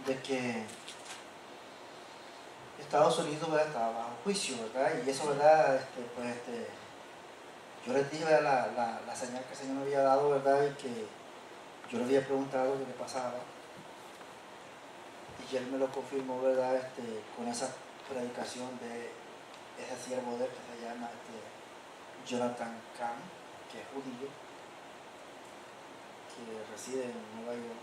de que Estados Unidos, ¿verdad?, estaba bajo juicio, ¿verdad? Y eso, ¿verdad? Yo les dije, ¿verdad?, la señal que el Señor me había dado, ¿verdad?, y que yo le había preguntado qué le pasaba. Y él me lo confirmó, ¿verdad?, con esa predicación de ese siervo de él que se llama Jonathan Cahn, que es judío, que reside en Nueva York.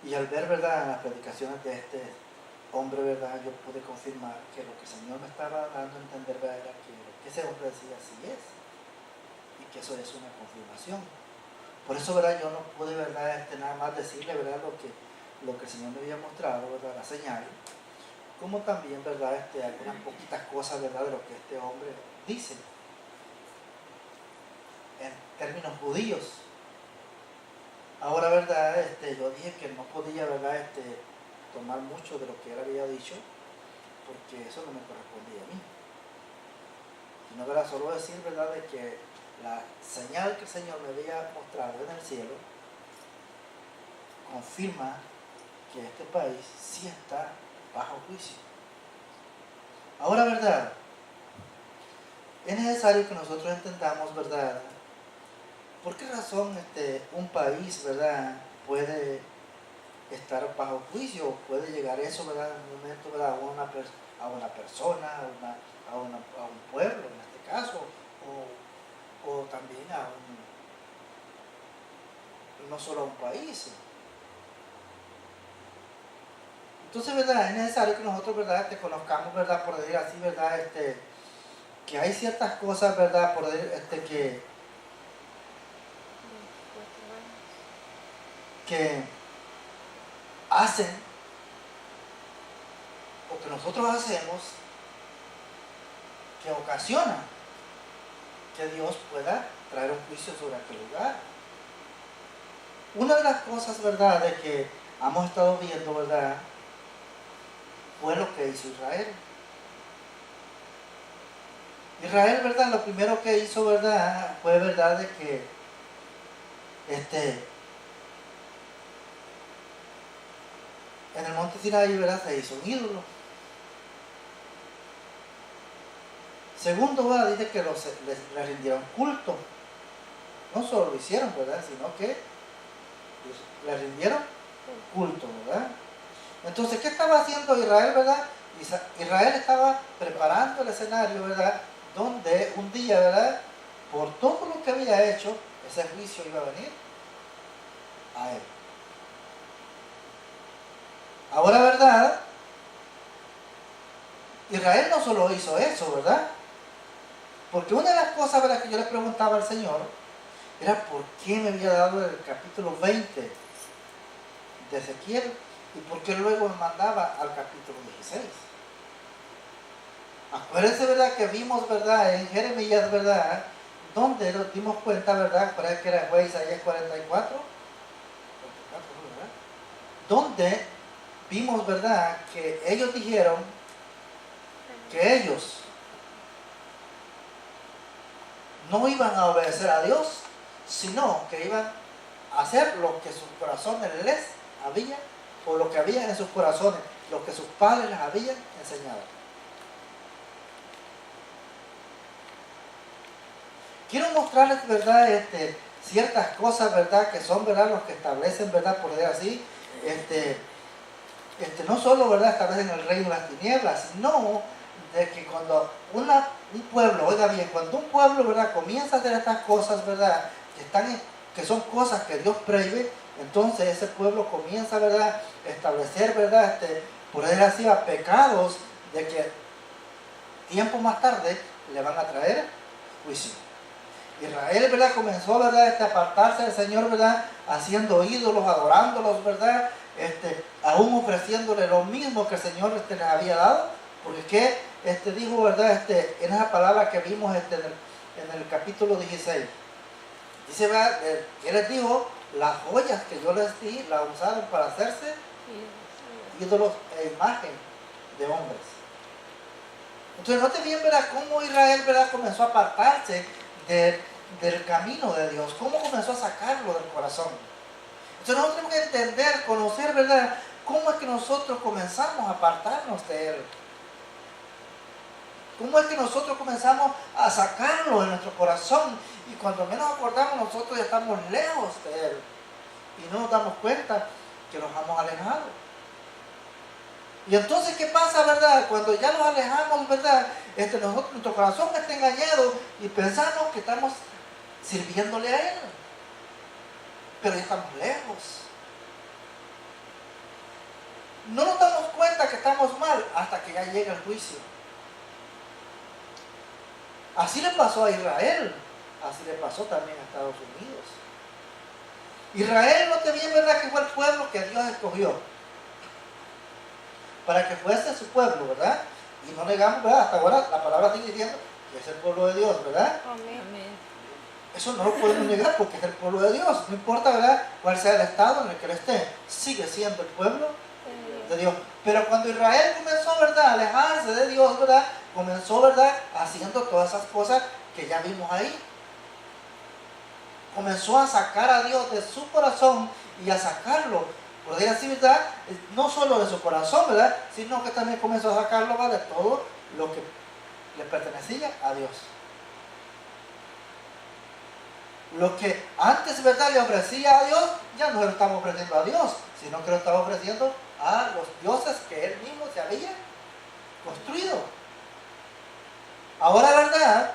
Y al ver, ¿verdad?, las predicaciones de este hombre, ¿verdad?, yo pude confirmar que lo que el Señor me estaba dando a entender, ¿verdad?, era que lo que ese hombre decía así es, y que eso es una confirmación. Por eso, ¿verdad?, yo no pude, ¿verdad?, nada más decirle, ¿verdad?, lo que el Señor me había mostrado, ¿verdad?, la señal, como también, ¿verdad?, algunas poquitas cosas, ¿verdad?, de lo que este hombre dice en términos judíos. Ahora, ¿verdad?, yo dije que no podía, ¿verdad?, tomar mucho de lo que él había dicho, porque eso no me correspondía a mí. Sino, ¿verdad?, solo decir, ¿verdad?, de que la señal que el Señor me había mostrado en el cielo confirma que este país sí está bajo juicio. Ahora, ¿verdad?, es necesario que nosotros entendamos, ¿verdad?, por qué razón un país, ¿verdad?, puede estar bajo juicio, puede llegar eso, ¿verdad?, en un momento, ¿verdad?, a una persona, a un pueblo, en este caso, o también no solo a un país. Entonces, ¿verdad?, es necesario que nosotros, ¿verdad?, conozcamos, ¿verdad?, por decir así, ¿verdad?, que hay ciertas cosas, ¿verdad?, por decir, que hacen o que nosotros hacemos que ocasiona que Dios pueda traer un juicio sobre aquel lugar. Una de las cosas, ¿verdad?, de que hemos estado viendo, ¿verdad?, fue lo que hizo Israel. Israel, ¿verdad?, lo primero que hizo, ¿verdad?, fue, ¿verdad?, de que en el monte Sinaí, ¿verdad?, se hizo un ídolo. Segundo, ¿verdad?, dice que le rindieron culto. No solo lo hicieron, ¿verdad?, sino que le rindieron culto, ¿verdad? Entonces, ¿qué estaba haciendo Israel, verdad? Israel estaba preparando el escenario, ¿verdad?, donde un día, ¿verdad?, por todo lo que había hecho, ese juicio iba a venir a él. Ahora, ¿verdad?, Israel no solo hizo eso, ¿verdad? Porque una de las cosas, ¿verdad?, que yo le preguntaba al Señor era por qué me había dado el capítulo 20 de Ezequiel y por qué luego me mandaba al capítulo 16. Acuérdense, ¿verdad?, que vimos, ¿verdad?, en Jeremías, ¿verdad?, donde nos dimos cuenta, ¿verdad?, parece que era fue Isaías 44, ¿verdad?, donde vimos, ¿verdad?, que ellos dijeron que ellos no iban a obedecer a Dios, sino que iban a hacer lo que sus corazones les habían, o lo que había en sus corazones, lo que sus padres les habían enseñado. Quiero mostrarles, ¿verdad?, ciertas cosas, ¿verdad?, que son, ¿verdad?, los que establecen, ¿verdad?, por decir así, no solo, ¿verdad?, establecen el reino de las tinieblas, sino de que cuando un pueblo, oiga bien, cuando un pueblo, ¿verdad?, comienza a hacer estas cosas, ¿verdad?, que son cosas que Dios prohíbe, entonces ese pueblo comienza, ¿verdad?, a establecer, ¿verdad?, por decir así, a pecados de que tiempo más tarde le van a traer juicio. Israel, ¿verdad?, comenzó, ¿verdad?, a apartarse del Señor, ¿verdad?, haciendo ídolos, adorándolos, ¿verdad?, aún ofreciéndole lo mismo que el Señor les había dado, porque dijo, ¿verdad?, en esa palabra que vimos en el capítulo 16, dice, ¿verdad?, Él les dijo, las joyas que yo les di, las usaron para hacerse ídolos e imagen de hombres. Entonces, note bien, ¿verdad?, cómo Israel, ¿verdad?, comenzó a apartarse del camino de Dios, cómo comenzó a sacarlo del corazón. Entonces nosotros tenemos que entender, conocer, ¿verdad?, cómo es que nosotros comenzamos a apartarnos de Él. ¿Cómo es que nosotros comenzamos a sacarlo de nuestro corazón? Y cuando menos acordamos, nosotros ya estamos lejos de Él. Y no nos damos cuenta que nos hemos alejado. Y entonces, ¿qué pasa, verdad? Cuando ya nos alejamos, ¿verdad? Nuestro corazón está engañado y pensamos que estamos sirviéndole a Él. Pero ya estamos lejos. No nos damos cuenta que estamos mal hasta que ya llega el juicio. Así le pasó a Israel, así le pasó también a Estados Unidos. Israel, no te bien, ¿verdad?, que fue el pueblo que Dios escogió para que fuese su pueblo, ¿verdad? Y no negamos, ¿verdad? Hasta ahora la palabra sigue diciendo que es el pueblo de Dios, ¿verdad? Amén. Eso no lo podemos negar porque es el pueblo de Dios. No importa, ¿verdad?, cuál sea el estado en el que él esté, sigue siendo el pueblo de Dios. Pero cuando Israel comenzó, ¿verdad?, a alejarse de Dios, ¿verdad?, comenzó, ¿verdad?, haciendo todas esas cosas que ya vimos ahí. Comenzó a sacar a Dios de su corazón y a sacarlo, por decir así, ¿verdad?, no solo de su corazón, ¿verdad?, sino que también comenzó a sacarlo, ¿verdad?, de todo lo que le pertenecía a Dios. Lo que antes, ¿verdad?, le ofrecía a Dios, ya no se lo estaba ofreciendo a Dios, sino que lo estaba ofreciendo a los dioses que él mismo se había construido. Ahora, ¿verdad?,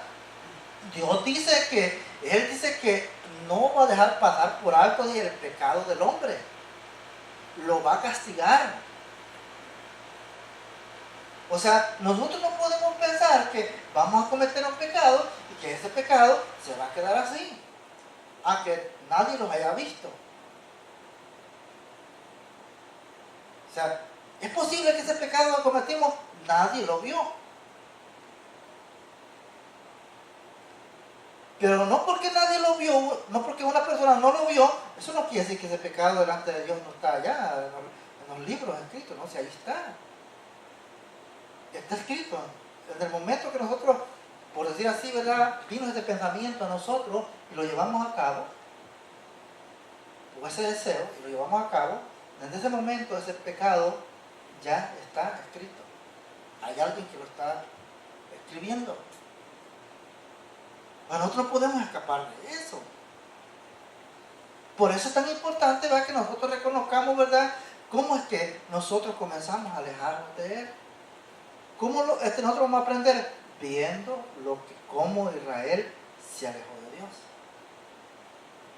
Dios dice que, Él dice que no va a dejar pasar por alto ni el pecado del hombre. Lo va a castigar. O sea, nosotros no podemos pensar que vamos a cometer un pecado y que ese pecado se va a quedar así, a que nadie lo haya visto. O sea, es posible que ese pecado lo cometimos, nadie lo vio. Pero no porque nadie lo vio, no porque una persona no lo vio, eso no quiere decir que ese pecado delante de Dios no está allá, en los libros escritos, no, si ahí está. Está escrito. En el momento que nosotros, por decir así, ¿verdad?, vino ese pensamiento a nosotros y lo llevamos a cabo, o ese deseo, y lo llevamos a cabo, en ese momento ese pecado ya está escrito. Hay alguien que lo está escribiendo. Nosotros no podemos escapar de eso. Por eso es tan importante, ¿verdad?, que nosotros reconozcamos, ¿verdad?, cómo es que nosotros comenzamos a alejarnos de Él. ¿Cómo nosotros vamos a aprender? Viendo cómo Israel se alejó de Dios.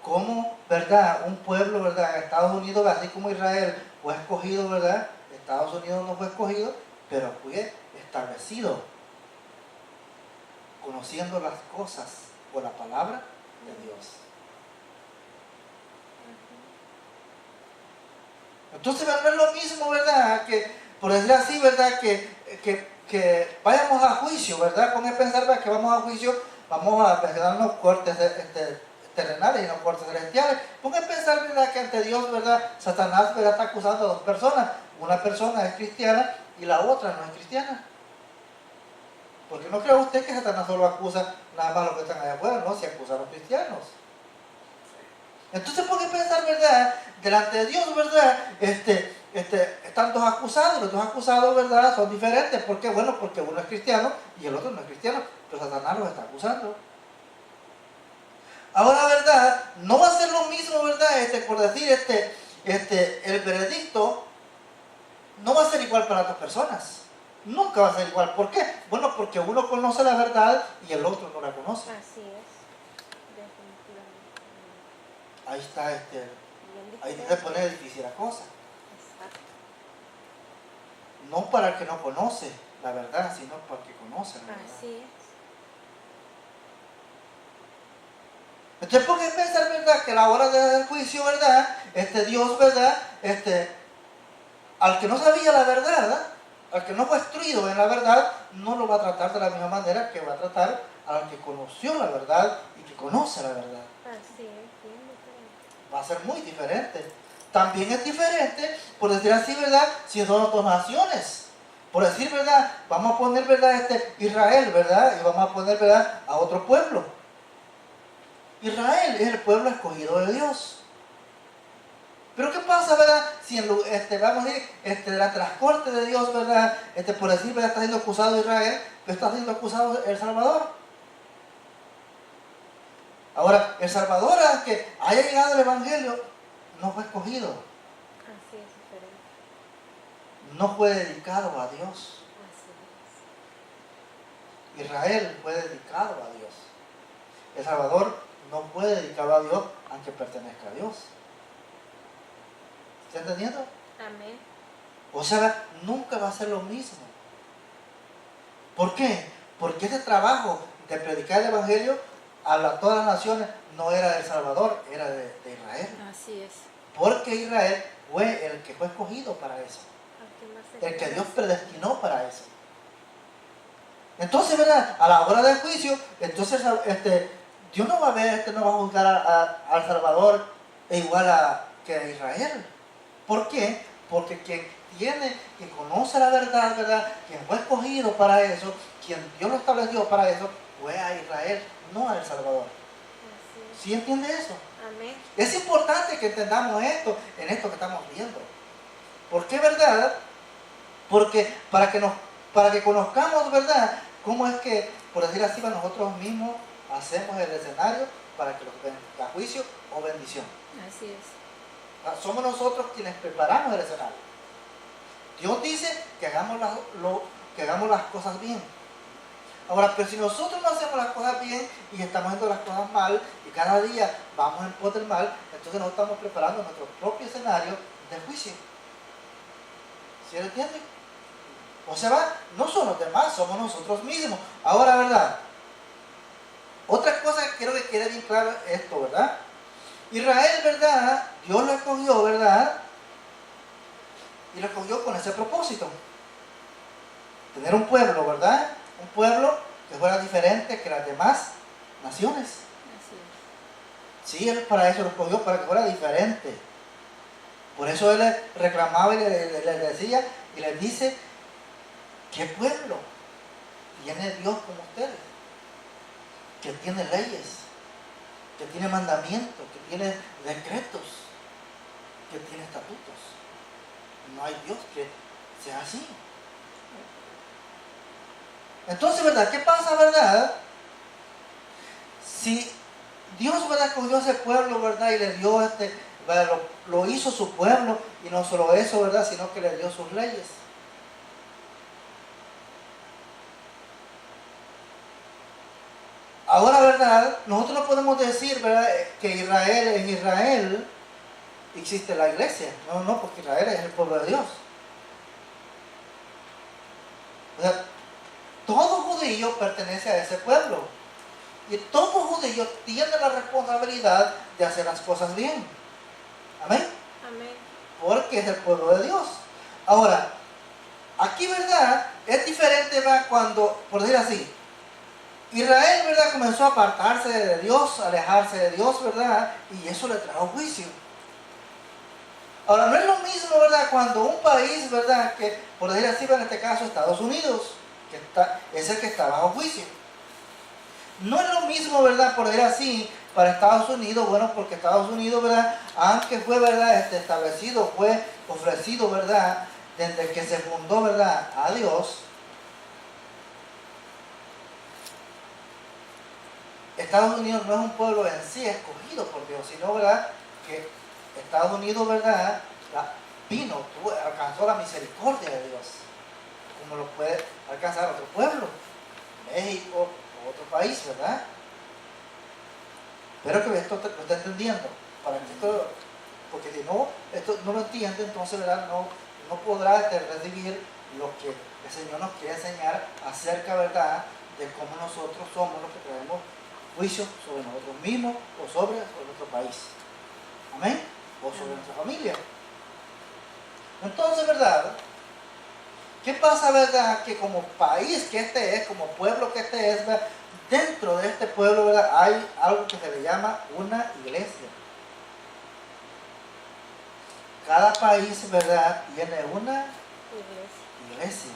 Cómo, ¿verdad?, un pueblo, ¿verdad?, en Estados Unidos, así como Israel fue escogido, ¿verdad?, Estados Unidos no fue escogido, pero fue establecido, conociendo las cosas por la palabra de Dios. Entonces, no es lo mismo, ¿verdad?, que, por decir así, ¿verdad?, que vayamos a juicio, ¿verdad?, con el pensar, ¿verdad?, que vamos a juicio, vamos a pensar en los cortes terrenales y en los cortes celestiales. Con el pensar, ¿verdad?, que ante Dios, ¿verdad?, Satanás, ¿verdad?, está acusando a dos personas. Una persona es cristiana y la otra no es cristiana. Porque no cree usted que Satanás solo acusa nada más a los que están allá afuera, no, si acusa a los cristianos. Entonces, ¿por qué pensar, verdad, delante de Dios, verdad, están dos acusados, los dos acusados, verdad, son diferentes? ¿Por qué? Bueno, porque uno es cristiano y el otro no es cristiano, pero Satanás los está acusando. Ahora, verdad, no va a ser lo mismo, verdad, por decir, el veredicto no va a ser igual para dos personas. Nunca va a ser igual. ¿Por qué? Bueno, porque uno conoce la verdad y el otro no la conoce. Así es. Definitivamente. Ahí está, ahí se pone difícil la cosa. Exacto. No para el que no conoce la verdad, sino para el que conoce la verdad. Así es. Entonces, ¿por qué pensar, verdad, que a la hora del juicio, verdad, Dios, verdad, al que no sabía la verdad, ¿verdad?, al que no fue instruido en la verdad, no lo va a tratar de la misma manera que va a tratar al que conoció la verdad y que conoce la verdad? Así es, bien diferente. Va a ser muy diferente. También es diferente, por decir así, ¿verdad?, si son dos naciones. Por decir, ¿verdad?, vamos a poner, ¿verdad?, Israel, ¿verdad?, y vamos a poner, ¿verdad?, a otro pueblo. Israel es el pueblo escogido de Dios. Pero ¿qué pasa, verdad? Si vamos a ir delante de las cortes de Dios, ¿verdad? Por decir, ¿verdad? Está siendo acusado Israel, pero está siendo acusado El Salvador. Ahora, El Salvador, aunque haya llegado el Evangelio, no fue escogido. Así es, diferente. No fue dedicado a Dios. Así Israel fue dedicado a Dios. El Salvador no fue dedicado a Dios, aunque pertenezca a Dios. ¿Está entendiendo? es. Amén. O sea, nunca va a ser lo mismo. ¿Por qué? Porque ese trabajo de predicar el Evangelio a todas las naciones no era del Salvador, era de Israel. Así es. Porque Israel fue el que fue escogido para eso. El que Dios predestinó para eso. Entonces, ¿verdad? A la hora del juicio, entonces Dios no va a ver, no va a juzgar al Salvador igual que a Israel. ¿Por qué? Porque quien conoce la verdad, ¿verdad? Quien fue escogido para eso, quien Dios lo estableció para eso, fue a Israel, no a El Salvador. Así es. ¿Sí entiende eso? Amén. Es importante que entendamos esto en esto que estamos viendo. ¿Por qué, verdad? Porque para que conozcamos, ¿verdad? Cómo es que, por decir así, nosotros mismos hacemos el escenario para que los venga juicio o bendición. Así es. Somos nosotros quienes preparamos el escenario. Dios dice que hagamos las cosas bien. Ahora, pero si nosotros no hacemos las cosas bien y estamos haciendo las cosas mal y cada día vamos en pos del mal, entonces no estamos preparando nuestro propio escenario de juicio. ¿Sí lo entienden? O sea, no son los demás, somos nosotros mismos. Ahora, ¿verdad? Otra cosa que quiero que quede bien claro es esto, ¿verdad? Israel, ¿verdad? Dios lo escogió, ¿verdad? Y lo escogió con ese propósito. Tener un pueblo, ¿verdad? Un pueblo que fuera diferente que las demás naciones. Así es. Sí, Él para eso lo escogió, para que fuera diferente. Por eso Él les reclamaba y les decía y les dice, ¿qué pueblo tiene Dios como ustedes? Que tiene leyes, que tiene mandamientos, que tiene decretos, que tiene estatutos. No hay Dios que sea así. Entonces, ¿verdad? ¿Qué pasa, verdad? Si Dios, ¿verdad? Cogió a ese pueblo, ¿verdad? Y le dio lo hizo su pueblo, y no solo eso, ¿verdad? Sino que le dio sus leyes. Ahora, ¿verdad? Nosotros no podemos decir, ¿verdad? Que en Israel existe la iglesia. No, porque Israel es el pueblo de Dios. O sea, todo judío pertenece a ese pueblo. Y todo judío tiene la responsabilidad de hacer las cosas bien. Amén. Amén. Porque es el pueblo de Dios. Ahora, aquí, ¿verdad? Es diferente, ¿verdad? Cuando, por decir así, Israel, ¿verdad? Comenzó a apartarse de Dios, a alejarse de Dios, ¿verdad? Y eso le trajo juicio. Ahora, no es lo mismo, ¿verdad? Cuando un país, ¿verdad? Que, por decir así, en este caso Estados Unidos, es el que está bajo juicio. No es lo mismo, ¿verdad? Por decir así, para Estados Unidos, bueno, porque Estados Unidos, ¿verdad? Aunque fue, ¿verdad? Establecido, fue ofrecido, ¿verdad? Desde que se fundó, ¿verdad? A Dios. Estados Unidos no es un pueblo en sí escogido por Dios, sino, ¿verdad? Que Estados Unidos, ¿verdad? Alcanzó la misericordia de Dios, como lo puede alcanzar otro pueblo, México o otro país, ¿verdad? Espero que esto lo esté entendiendo, porque si no, esto no lo entiende, entonces, ¿verdad? No podrá recibir lo que el Señor nos quiere enseñar acerca, ¿verdad? De cómo nosotros somos los que traemos juicio sobre nosotros mismos o sobre nuestro país. Amén. O sobre nuestra familia. Entonces, ¿verdad? ¿Qué pasa, verdad? Que como país que es, como pueblo que es, ¿verdad? Dentro de este pueblo, ¿verdad? Hay algo que se le llama una iglesia. Cada país, ¿verdad? Tiene una iglesia.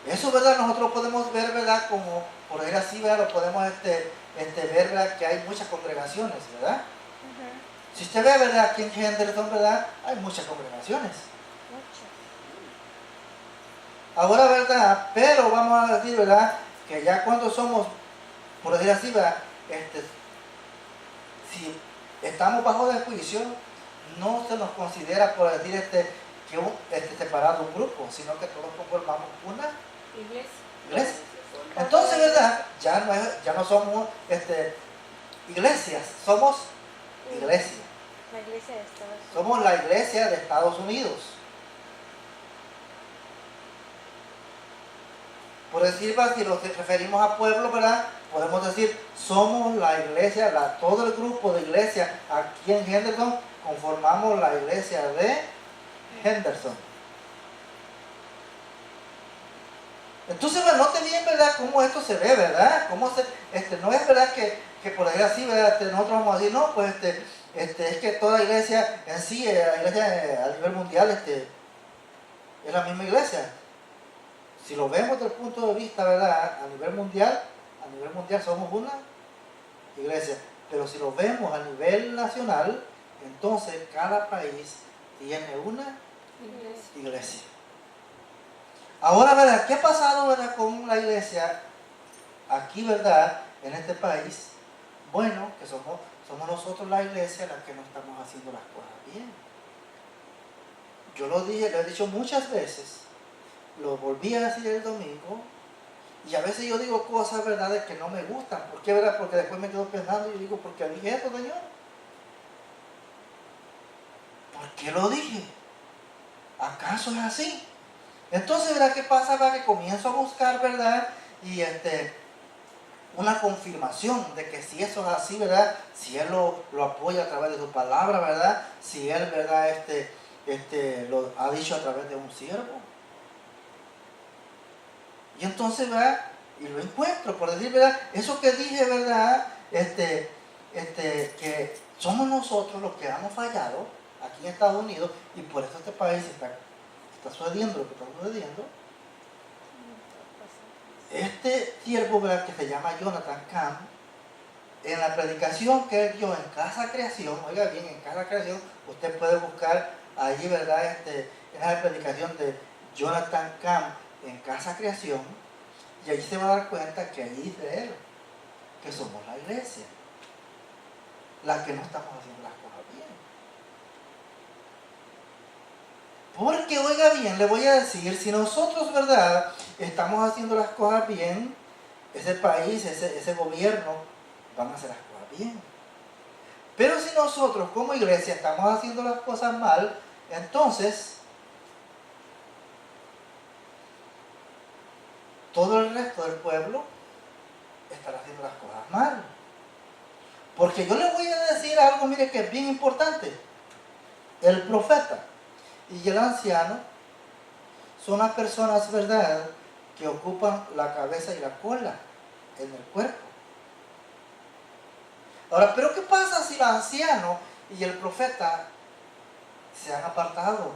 Eso, ¿verdad? Nosotros podemos ver, ¿verdad? Como, por decir así, ¿verdad? Lo podemos ver, ¿verdad?, que hay muchas congregaciones, ¿verdad? Ujú. Si usted ve, ¿verdad?, aquí en Henderson, ¿verdad?, hay muchas congregaciones. Mucho. Ahora, ¿verdad?, pero vamos a decir, ¿verdad?, que ya cuando somos, por decir así, ¿verdad?, si estamos bajo de juicio, no se nos considera, por decir, que separado un grupo, sino que todos conformamos una Iglesia. iglesia. Entonces, ¿verdad?, ya no somos iglesias, somos iglesia. La iglesia de Estados Unidos. Somos la iglesia de Estados Unidos. Por decir, si nos referimos a pueblo, ¿verdad?, podemos decir, somos la iglesia, todo el grupo de iglesia aquí en Henderson, conformamos la iglesia de Henderson. Entonces, note bien, ¿verdad?, cómo esto se ve, ¿verdad? Cómo no es verdad que por decir así, ¿verdad?, nosotros vamos a decir, no, pues es que toda iglesia en sí, la iglesia a nivel mundial, es la misma iglesia. Si lo vemos desde el punto de vista, ¿verdad?, a nivel mundial somos una iglesia. Pero si lo vemos a nivel nacional, entonces cada país tiene una iglesia. Ahora, ¿verdad?, ¿qué ha pasado, verdad, con la iglesia aquí, verdad, en este país? Bueno, que somos nosotros la iglesia las que no estamos haciendo las cosas bien. Yo lo he dicho muchas veces, lo volví a decir el domingo, y a veces yo digo cosas, ¿verdad?, de que no me gustan. ¿Por qué, verdad? Porque después me quedo pensando y digo, ¿por qué dije esto, Señor? ¿Por qué lo dije? ¿Acaso es así? Entonces, ¿verdad?, ¿qué pasa? ¿Verdad? Que comienzo a buscar, ¿verdad?, y una confirmación de que si eso es así, ¿verdad?, si Él lo apoya a través de su palabra, ¿verdad?, si Él, ¿verdad?, lo ha dicho a través de un siervo. Y entonces, ¿verdad?, y lo encuentro, por decir, ¿verdad?, eso que dije, ¿verdad?, que somos nosotros los que hemos fallado aquí en Estados Unidos, y por eso este país está sucediendo lo que está sucediendo. Este siervo, ¿verdad?, que se llama Jonathan Cahn, en la predicación que él dio en Casa Creación, oiga bien, en Casa Creación, usted puede buscar allí, ¿verdad?, en la predicación de Jonathan Cahn en Casa Creación, y allí se va a dar cuenta que allí dice él, que somos la iglesia, la que no estamos haciendo las cosas bien. Porque, oiga bien, le voy a decir, si nosotros, ¿verdad?, estamos haciendo las cosas bien, ese país, ese gobierno, van a hacer las cosas bien. Pero si nosotros como iglesia estamos haciendo las cosas mal, entonces todo el resto del pueblo estará haciendo las cosas mal. Porque yo le voy a decir algo, mire, que es bien importante. El profeta y el anciano son las personas, ¿verdad?, que ocupan la cabeza y la cola en el cuerpo. Ahora, ¿pero qué pasa si el anciano y el profeta se han apartado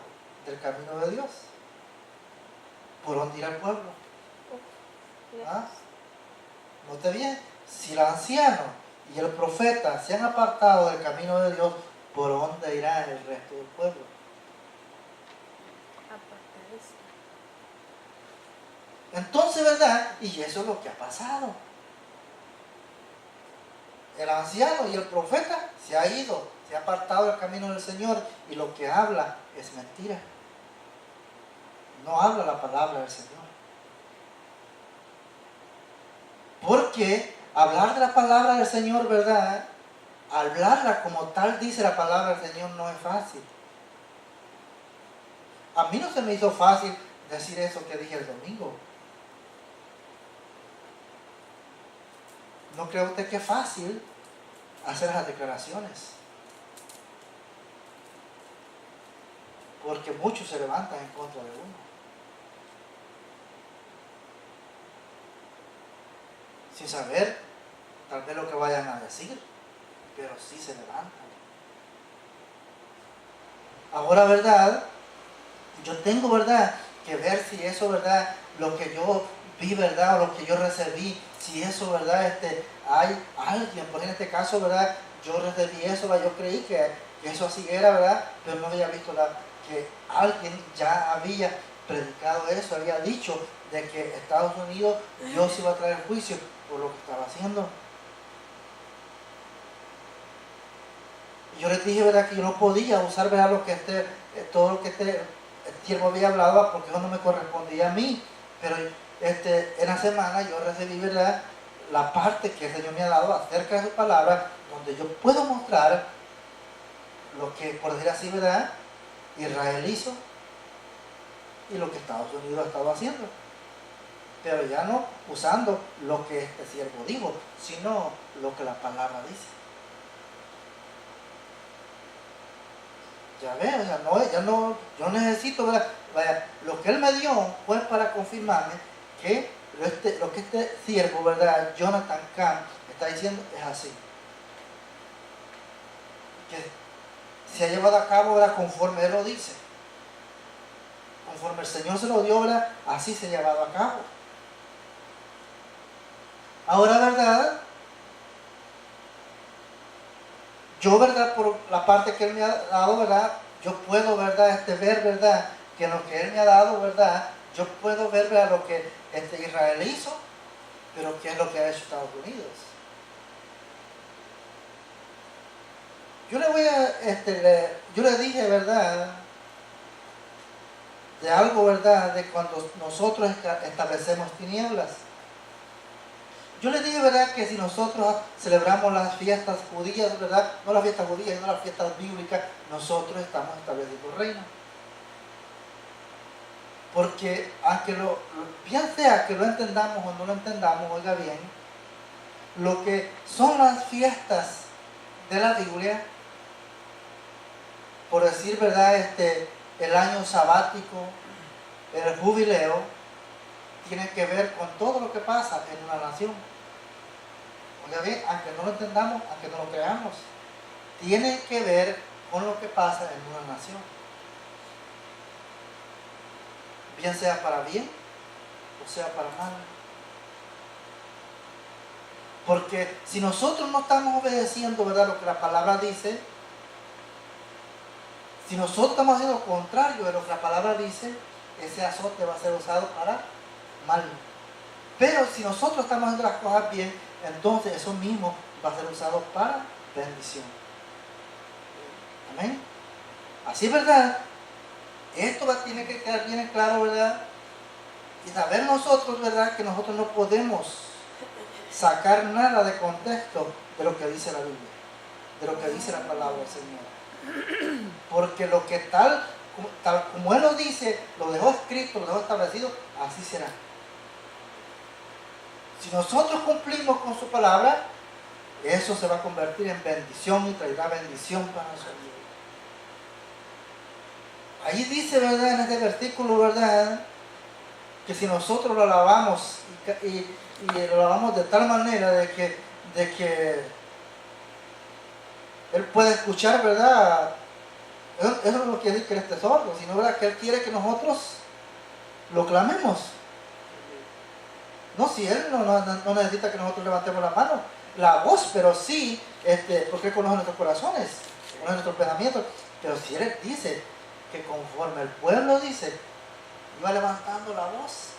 del camino de Dios? ¿Por dónde irá el pueblo? ¿Ah? Note bien, si el anciano y el profeta se han apartado del camino de Dios, ¿por dónde irá el resto del pueblo? Entonces, ¿verdad? Y eso es lo que ha pasado. El anciano y el profeta se ha ido, se ha apartado del camino del Señor, y lo que habla es mentira. No habla la palabra del Señor. Porque hablar de la palabra del Señor, ¿verdad?, hablarla como tal dice la palabra del Señor, no es fácil. A mí no se me hizo fácil decir eso que dije el domingo. ¿No cree usted que es fácil hacer esas declaraciones? Porque muchos se levantan en contra de uno. Sin saber tal vez lo que vayan a decir, pero sí se levantan. Ahora, ¿verdad?, yo tengo, ¿verdad?, que ver si eso, ¿verdad?, lo que yo vi, ¿verdad? O lo que yo recibí, si eso, ¿verdad? Hay alguien, por en este caso, ¿verdad? Yo recibí eso, ¿verdad? Yo creí que eso así era, ¿verdad? Pero no había visto que alguien ya había predicado eso, había dicho de que Estados Unidos, Dios iba a traer juicio por lo que estaba haciendo. Y yo les dije, ¿verdad? Que yo no podía usar, ¿verdad? Todo lo que el siervo había hablado, porque eso no me correspondía a mí. Pero en la semana yo recibí, ¿verdad? La parte que el Señor me ha dado acerca de su palabra, donde yo puedo mostrar lo que, por decir así, ¿verdad? Israel hizo y lo que Estados Unidos ha estado haciendo. Pero ya no usando lo que este siervo dijo, sino lo que la palabra dice. Ya ves, o sea, yo necesito, ¿verdad? Vaya, lo que él me dio fue para confirmarme que lo que este siervo, ¿verdad? Jonathan Kahn está diciendo es así. Que se ha llevado a cabo, ¿verdad? Conforme él lo dice. Conforme el Señor se lo dio, ¿verdad? Así se ha llevado a cabo. Ahora, ¿verdad? Yo, ¿verdad? Por la parte que él me ha dado, ¿verdad? Yo puedo, ¿verdad? Ver, ¿verdad? Que lo que él me ha dado, ¿verdad? Yo puedo ver, ¿verdad? Lo que Israel hizo, pero ¿qué es lo que ha hecho Estados Unidos? Yo le voy a, yo le dije, ¿verdad? De algo, ¿verdad? De cuando nosotros establecemos tinieblas. Yo le dije, ¿verdad? Que si nosotros celebramos las fiestas judías, ¿verdad? No las fiestas judías, sino las fiestas bíblicas, nosotros estamos estableciendo el reino. Porque aunque bien sea que lo entendamos o no lo entendamos, oiga bien, lo que son las fiestas de la Biblia, por decir, ¿verdad? El año sabático, el jubileo, tiene que ver con todo lo que pasa en una nación. Oiga bien, aunque no lo entendamos, aunque no lo creamos, tiene que ver con lo que pasa en una nación. Bien sea para bien o sea para mal. Porque si nosotros no estamos obedeciendo, ¿verdad?, lo que la palabra dice, si nosotros estamos haciendo lo contrario de lo que la palabra dice, ese azote va a ser usado para mal. Pero si nosotros estamos haciendo las cosas bien, entonces eso mismo va a ser usado para bendición. Amén. Así, ¿verdad? Esto tiene que quedar bien claro, ¿verdad? Y saber nosotros, ¿verdad?, que nosotros no podemos sacar nada de contexto de lo que dice la Biblia, de lo que dice la palabra del Señor. Porque lo que tal como Él lo dice, lo dejó escrito, lo dejó establecido, así será. Si nosotros cumplimos con su palabra, eso se va a convertir en bendición y traerá bendición para nosotros. Ahí dice, ¿verdad?, en este versículo, ¿verdad?, que si nosotros lo alabamos y lo alabamos de tal manera de que Él puede escuchar, ¿verdad? Eso no quiere decir que Él esté sordo, sino, ¿verdad?, que Él quiere que nosotros lo clamemos. No, si Él no necesita que nosotros levantemos la voz, pero sí, porque Él conoce nuestros corazones, conoce nuestros pensamientos. Pero si Él dice que conforme el pueblo dice, iba levantando la voz,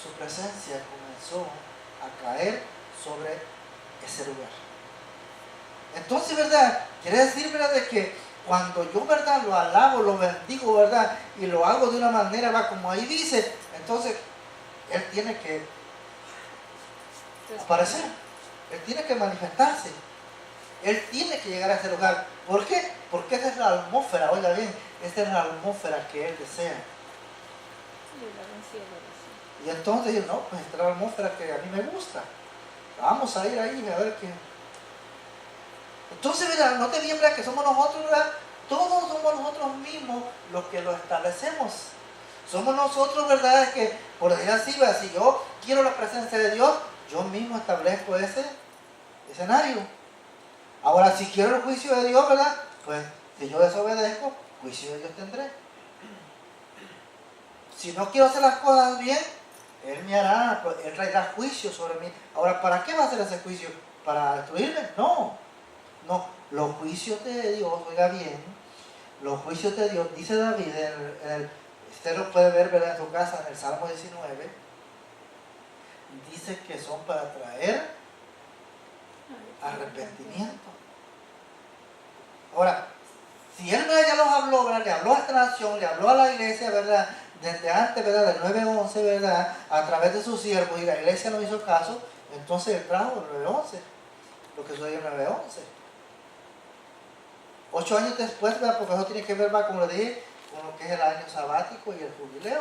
su presencia comenzó a caer sobre ese lugar. Entonces, ¿verdad? Quiere decir, ¿verdad?, de que cuando yo, ¿verdad?, lo alabo, lo bendigo, ¿verdad?, y lo hago de una manera, ¿verdad?, como ahí dice, entonces Él tiene que aparecer, Él tiene que manifestarse, Él tiene que llegar a ese lugar. ¿Por qué? Porque esa es la atmósfera, oiga bien, esta es la atmósfera que Él desea. Y entonces, no, pues esta es la atmósfera que a mí me gusta. Vamos a ir ahí a ver qué. Entonces, ¿verdad?, no te bien, ¿verdad?, que somos nosotros, ¿verdad? Todos somos nosotros mismos los que lo establecemos. Somos nosotros, ¿verdad?, que por decir así, ¿verdad?, si yo quiero la presencia de Dios, yo mismo establezco ese escenario. Ahora, si quiero el juicio de Dios, ¿verdad?, pues si yo desobedezco, juicio de Dios tendré. Si no quiero hacer las cosas bien, Él me hará, Él traerá juicio sobre mí. Ahora, ¿para qué va a hacer ese juicio? ¿Para destruirme? No, no. Los juicios de Dios, oiga bien, los juicios de Dios, dice David, usted lo puede ver, ¿verdad?, en su casa, en el Salmo 19, dice que son para traer arrepentimiento. Ahora, si él ya los habló, ¿verdad?, le habló a esta nación, le habló a la iglesia, ¿verdad?, desde antes, ¿verdad?, del 9:11, ¿verdad?, a través de sus siervos, y la iglesia no hizo caso, entonces él trajo el 9:11, lo que sucedió en el 9:11. 8 años después, ¿verdad?, porque eso tiene que ver, ¿verdad?, como le dije, con lo que es el año sabático y el jubileo.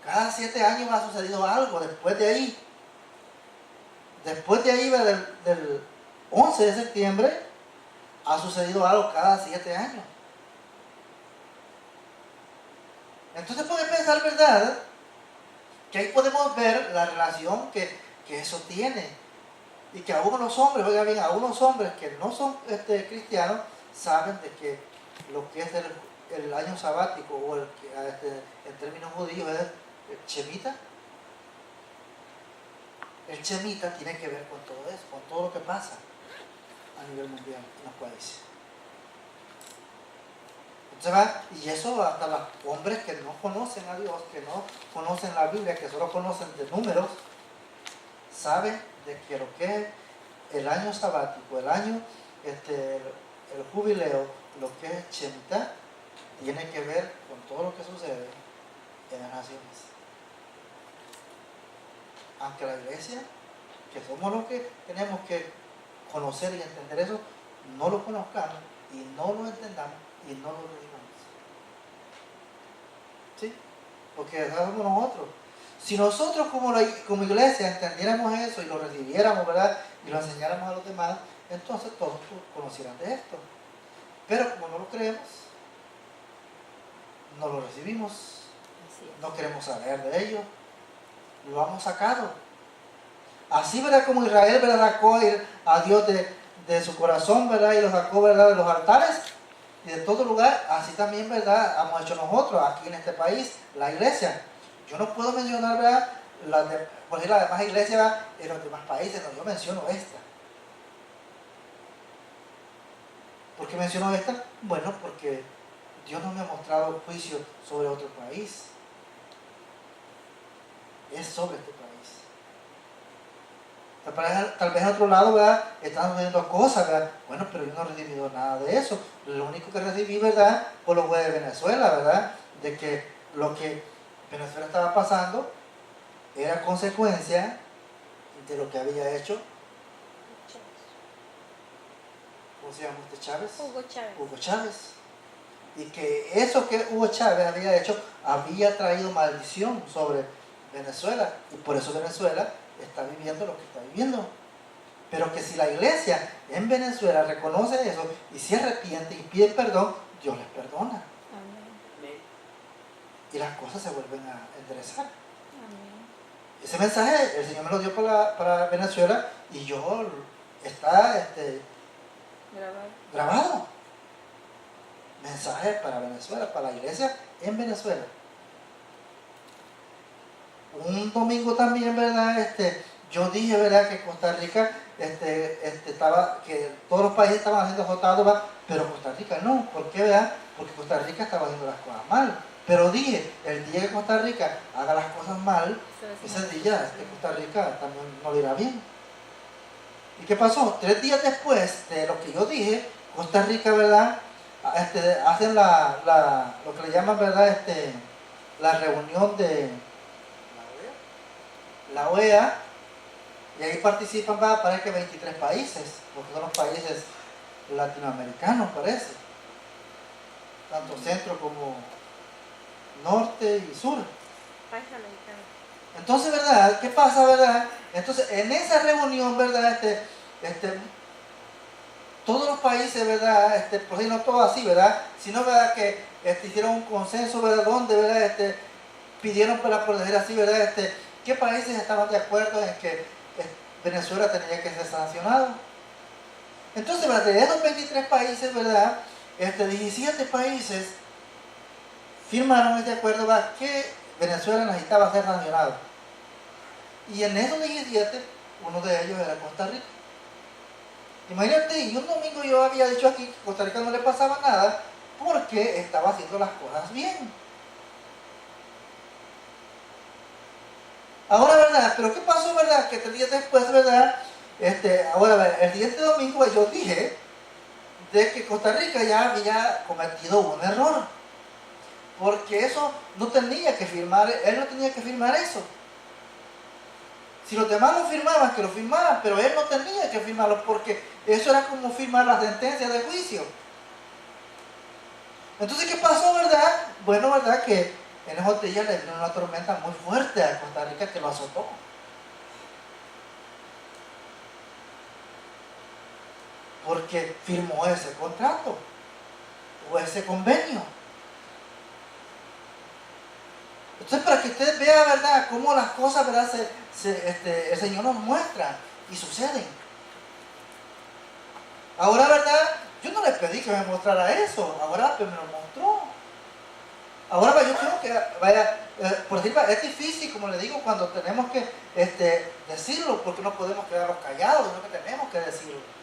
Cada 7 años ha sucedido algo después de ahí. Después de ahí, ¿verdad?, del 11 de septiembre, ha sucedido algo cada 7 años. Entonces puede pensar, ¿verdad?, que ahí podemos ver la relación que eso tiene. Y que aún los hombres, oiga bien, aún los hombres que no son cristianos, saben de que lo que es el año sabático, o en términos judíos es el Shemitah. El Shemitah tiene que ver con todo eso, con todo lo que pasa a nivel mundial en los países. Y eso hasta los hombres que no conocen a Dios, que no conocen la Biblia, que solo conocen de números, saben de que lo que es el año sabático, el año, el jubileo, lo que es Shemitah, tiene que ver con todo lo que sucede en las naciones. Aunque la iglesia, que somos los que tenemos que conocer y entender eso, no lo conozcamos y no lo entendamos y no lo vivamos. ¿Sí? Porque eso somos nosotros. Si nosotros como iglesia entendiéramos eso y lo recibiéramos, ¿verdad?, y lo enseñáramos a los demás, entonces todos conocieran de esto. Pero como no lo creemos, no lo recibimos, no queremos saber de ello, lo hemos sacado. Así, ¿verdad?, como Israel, ¿verdad?, sacó a Dios de su corazón, ¿verdad?, y lo sacó, ¿verdad?, de los altares y de todo lugar, así también, ¿verdad?, hemos hecho nosotros aquí en este país, la iglesia. Yo no puedo mencionar, ¿verdad?, por ejemplo, las demás iglesias, ¿verdad?, en los demás países, no, yo menciono esta. ¿Por qué menciono esta? Bueno, porque Dios no me ha mostrado juicio sobre otro país. Es sobre este país. Tal vez en otro lado, ¿verdad?, están sucediendo cosas, ¿verdad? Bueno, pero yo no he recibido nada de eso. Lo único que recibí, ¿verdad?, por lo fue de Venezuela, ¿verdad?, de que lo que Venezuela estaba pasando era consecuencia de lo que había hecho, ¿cómo se llama este Chávez? Hugo Chávez. Y que eso que Hugo Chávez había hecho había traído maldición sobre Venezuela, y por eso Venezuela está viviendo lo que está viviendo. Pero que si la iglesia en Venezuela reconoce eso y se arrepiente y pide perdón, Dios les perdona. Amén. Y las cosas se vuelven a enderezar. Amén. Ese mensaje el Señor me lo dio para Venezuela, y está grabado. Mensaje para Venezuela, para la iglesia en Venezuela. Un domingo también, ¿verdad?, yo dije, ¿verdad?, que Costa Rica que todos los países estaban haciendo azotados, ¿verdad?, pero Costa Rica no. ¿Por qué, verdad? Porque Costa Rica estaba haciendo las cosas mal. Pero dije, el día que Costa Rica haga las cosas mal, ese día Costa Rica también no le irá bien. ¿Y qué pasó? 3 días después de lo que yo dije, Costa Rica, ¿verdad?, hacen lo que le llaman, ¿verdad?, la reunión de la OEA, y ahí participan, parece que 23 países, porque son los países latinoamericanos, parece, tanto centro como norte y sur. País americano. Entonces, ¿verdad?, ¿qué pasa, verdad? Entonces, en esa reunión, ¿verdad?, todos los países, ¿verdad?, por si no todo así, ¿verdad?, sino, ¿verdad?, que hicieron un consenso, ¿verdad?, donde, ¿verdad?, pidieron para proteger así, ¿verdad?, qué países estaban de acuerdo en que Venezuela tenía que ser sancionado. Entonces, ¿verdad?, de esos 23 países, ¿verdad?, 17 países firmaron este acuerdo, ¿verdad?, que Venezuela necesitaba ser nacional. Y en esos 17, uno de ellos era Costa Rica. Imagínate, y un domingo yo había dicho aquí que a Costa Rica no le pasaba nada porque estaba haciendo las cosas bien. Ahora, ¿verdad? Pero ¿qué pasó, verdad? Que 3 días después, ¿verdad? Ahora, el siguiente domingo yo dije de que Costa Rica ya había cometido un error. Porque eso no tenía que firmar, él no tenía que firmar eso. Si los demás lo firmaban, que lo firmaran, pero él no tenía que firmarlo porque eso era como firmar la sentencia de juicio. Entonces, ¿qué pasó, verdad? Bueno, verdad que en esos días le vino una tormenta muy fuerte a Costa Rica que lo azotó. Porque firmó ese contrato o ese convenio. Entonces, para que usted vea, ¿verdad?, cómo las cosas, ¿verdad?, el Señor nos muestra y suceden. Ahora, ¿verdad?, yo no le pedí que me mostrara eso, ahora pues me lo mostró. Ahora yo creo que, por decir, es difícil, como le digo, cuando tenemos que decirlo, porque no podemos quedarnos callados, sino que tenemos que decirlo.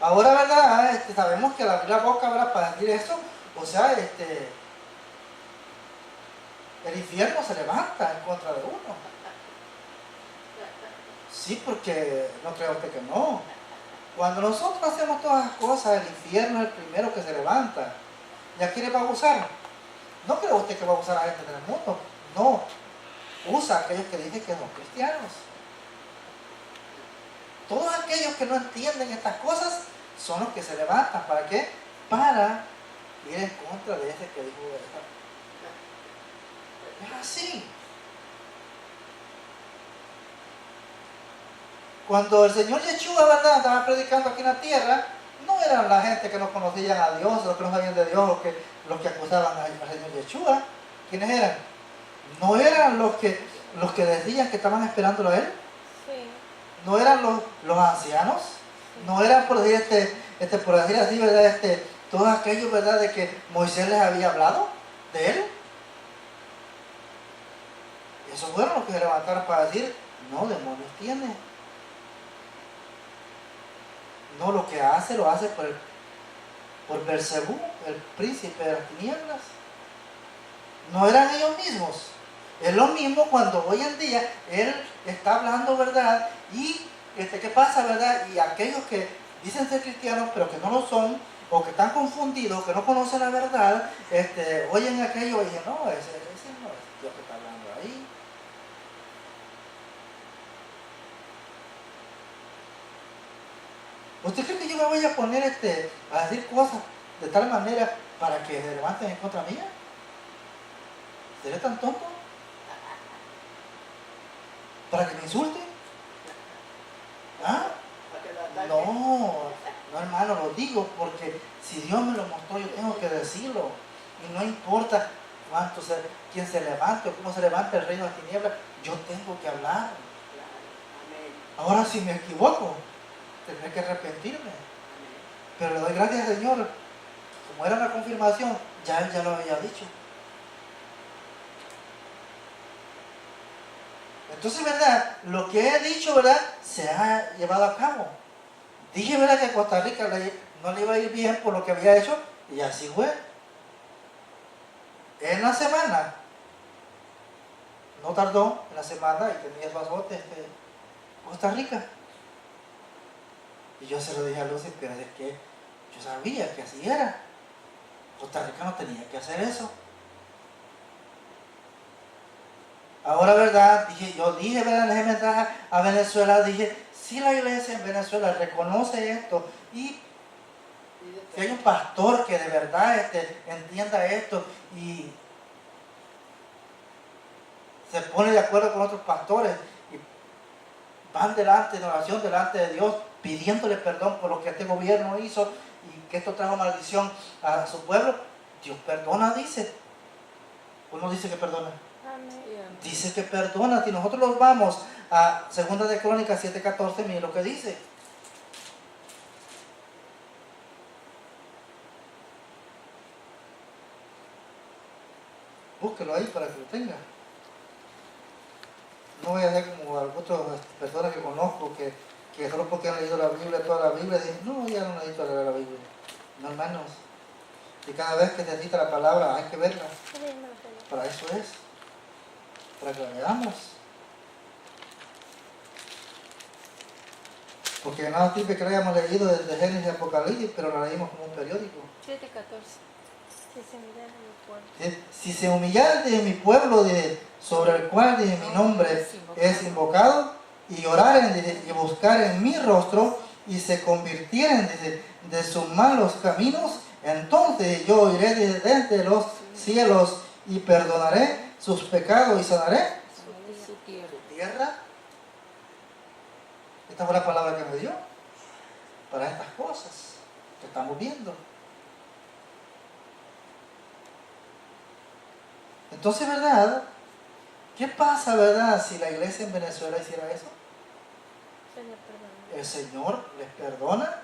Ahora, ¿verdad?, sabemos que al abrir la boca, ¿verdad?, para decir eso, o sea, el infierno se levanta en contra de uno. Sí, porque no cree usted que no. Cuando nosotros hacemos todas las cosas, el infierno es el primero que se levanta. ¿Y a quién le va a usar? No cree usted que va a usar a la gente del mundo. No. Usa a aquellos que dicen que son cristianos. Todos aquellos que no entienden estas cosas son los que se levantan. ¿Para qué? Para ir en contra de ese que dijo verdad. Es así. Cuando el Señor Yeshua, ¿verdad?, estaba predicando aquí en la tierra, no eran la gente que no conocían a Dios, los que no sabían de Dios, los que acusaban al Señor Yeshua. ¿Quiénes eran? No eran los que decían que estaban esperándolo a Él. Sí. No eran los ancianos. No eran, por decir, por decir así, ¿verdad?, todos aquellos, ¿verdad?, de que Moisés les había hablado de Él. Esos fueron los que se levantaron para decir, no, demonios tiene. No, lo que hace, lo hace por Beelzebú, el príncipe de las tinieblas. No eran ellos mismos. Es lo mismo cuando hoy en día él está hablando verdad y ¿qué pasa, verdad? Y aquellos que dicen ser cristianos pero que no lo son o que están confundidos, que no conocen la verdad, oyen aquello y dicen, no, ese no es Dios que está hablando ahí. ¿Usted cree que yo me voy a poner a decir cosas de tal manera para que se levanten en contra mía? ¿Seré tan tonto? ¿Para que me insulten? ¿Ah? No, hermano, lo digo porque si Dios me lo mostró, yo tengo que decirlo. Y no importa quién se levante o cómo se levante el reino de las tinieblas, yo tengo que hablar. Ahora, si me equivoco, tendré que arrepentirme. Pero le doy gracias al Señor. Como era una confirmación, ya Él ya lo había dicho. Entonces, ¿verdad?, lo que he dicho, ¿verdad?, se ha llevado a cabo. Dije, ¿verdad?, que a Costa Rica no le iba a ir bien por lo que había hecho, y así fue. En la semana, no tardó, en la semana, y tenía su azote Costa Rica. Y yo se lo dije a Lucy, pero es que yo sabía que así era. Costa Rica no tenía que hacer eso. Ahora, ¿verdad? Yo dije, ¿verdad?, en ese mensaje a Venezuela, dije, si la iglesia en Venezuela reconoce esto y si hay un pastor que de verdad entienda esto y se pone de acuerdo con otros pastores y van delante de oración, delante de Dios, pidiéndole perdón por lo que este gobierno hizo y que esto trajo maldición a su pueblo, Dios perdona, dice. Uno dice que perdona. Dice que perdona. Si nosotros nos vamos a 2 de Crónicas 7:14, miren lo que dice. Búsquelo ahí para que lo tenga. No voy a ser como otras personas que conozco que solo porque han leído la Biblia, toda la Biblia, dicen, no, ya no necesito leer la Biblia. No, hermanos. Y cada vez que se cita la palabra hay que verla. Para eso es. Para que la veamos. Porque nada sirve que la hayamos leído desde Génesis y Apocalipsis, pero la leímos como un periódico. 7:14. Si se humillare de mi pueblo sobre el cual de mi nombre es invocado, y oraren y buscaren mi rostro, y se convirtieren de sus malos caminos, entonces yo iré desde los cielos y perdonaré sus pecados y sanaré su tierra. Esta fue la palabra que me dio para estas cosas que estamos viendo. Entonces, ¿verdad? ¿Qué pasa, verdad, si la iglesia en Venezuela hiciera eso? El Señor les perdona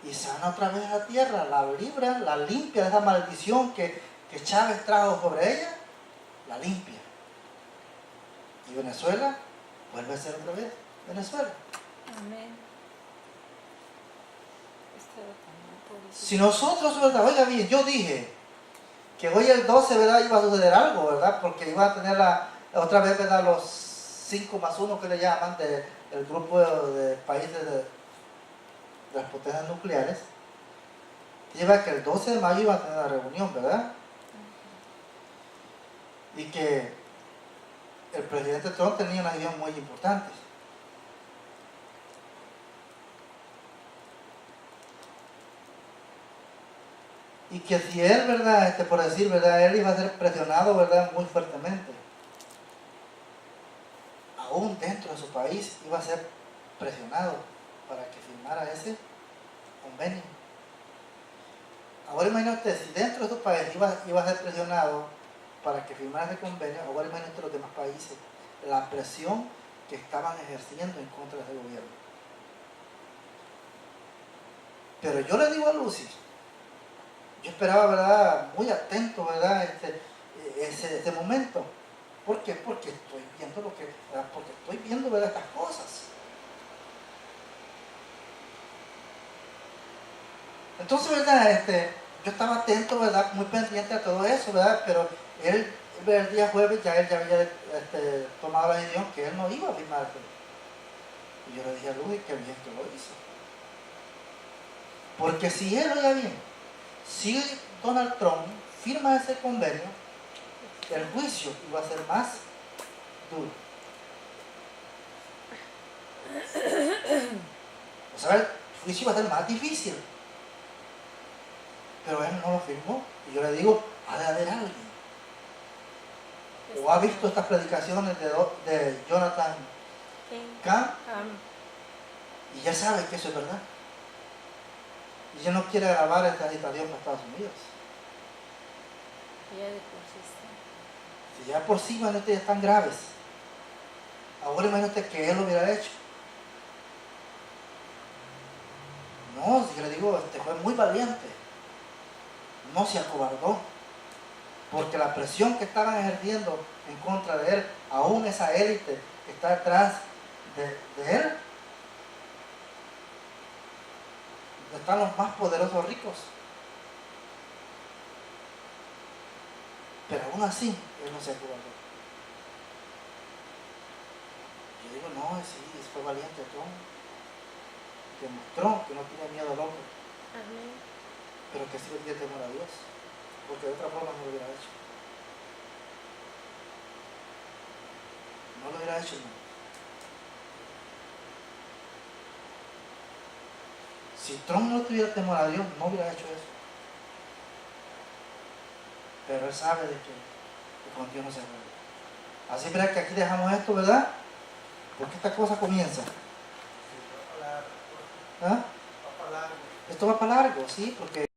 y sana otra vez la tierra, la libra, la limpia de esa maldición que Chávez trajo sobre ella, la limpia. Y Venezuela vuelve a ser otra vez Venezuela. Amén. Si nosotros, ¿verdad? Oiga bien, yo dije que hoy el 12, ¿verdad? Iba a suceder algo, ¿verdad? Porque iba a tener otra vez, ¿verdad? Los 5+1 que le llaman del grupo de países de las potencias nucleares. Lleva que el 12 de mayo iba a tener la reunión, ¿verdad? Y que el presidente Trump tenía una idea muy importante. Y que si él, ¿verdad? Por decir, ¿verdad? Él iba a ser presionado, ¿verdad? Muy fuertemente. Aún dentro de su país iba a ser presionado para que firmara ese convenio. Ahora imagínate, si dentro de su país iba a ser presionado para que firmara ese convenio, ahora imagínate los demás países, la presión que estaban ejerciendo en contra de ese gobierno. Pero yo le digo a Lucy, yo esperaba, ¿verdad? Muy atento, ¿verdad? Ese momento. ¿Por qué? Porque estoy viendo ¿verdad? Estas cosas. Entonces, ¿verdad? Yo estaba atento, ¿verdad? Muy pendiente a todo eso, ¿verdad? Pero él el día jueves ya había tomado la decisión que él no iba a firmar. Y yo le dije a Luis que bien que lo hizo. Porque si él, oiga bien, si Donald Trump firma ese convenio, el juicio iba a ser más duro. O sea, el juicio iba a ser más difícil. Pero él no lo firmó. Y yo le digo, ha de haber alguien. O ha visto estas predicaciones de Jonathan Cahn y ya sabe que eso es verdad. Y ya no quiere grabar esta agitación para Estados Unidos. Si ya por sí, imagínate, ya están graves. Ahora imagínate que él lo hubiera hecho. No, si yo le digo, fue muy valiente. No se acobardó. Porque la presión que estaban ejerciendo en contra de él, aún esa élite que está detrás de él, están los más poderosos ricos. Pero aún así, él no se acobardó. Yo digo, no, sí, fue valiente Trump. Demostró que no tiene miedo al hombre. Amén. Pero que sí le tiene temor a Dios. Porque de otra forma no lo hubiera hecho. No lo hubiera hecho, no. Si Trump no tuviera temor a Dios, no hubiera hecho eso. Pero él sabe de que con Dios no se puede. Así verá que aquí dejamos esto, ¿verdad? Porque esta cosa comienza. ¿Ah? Esto va para largo, sí, porque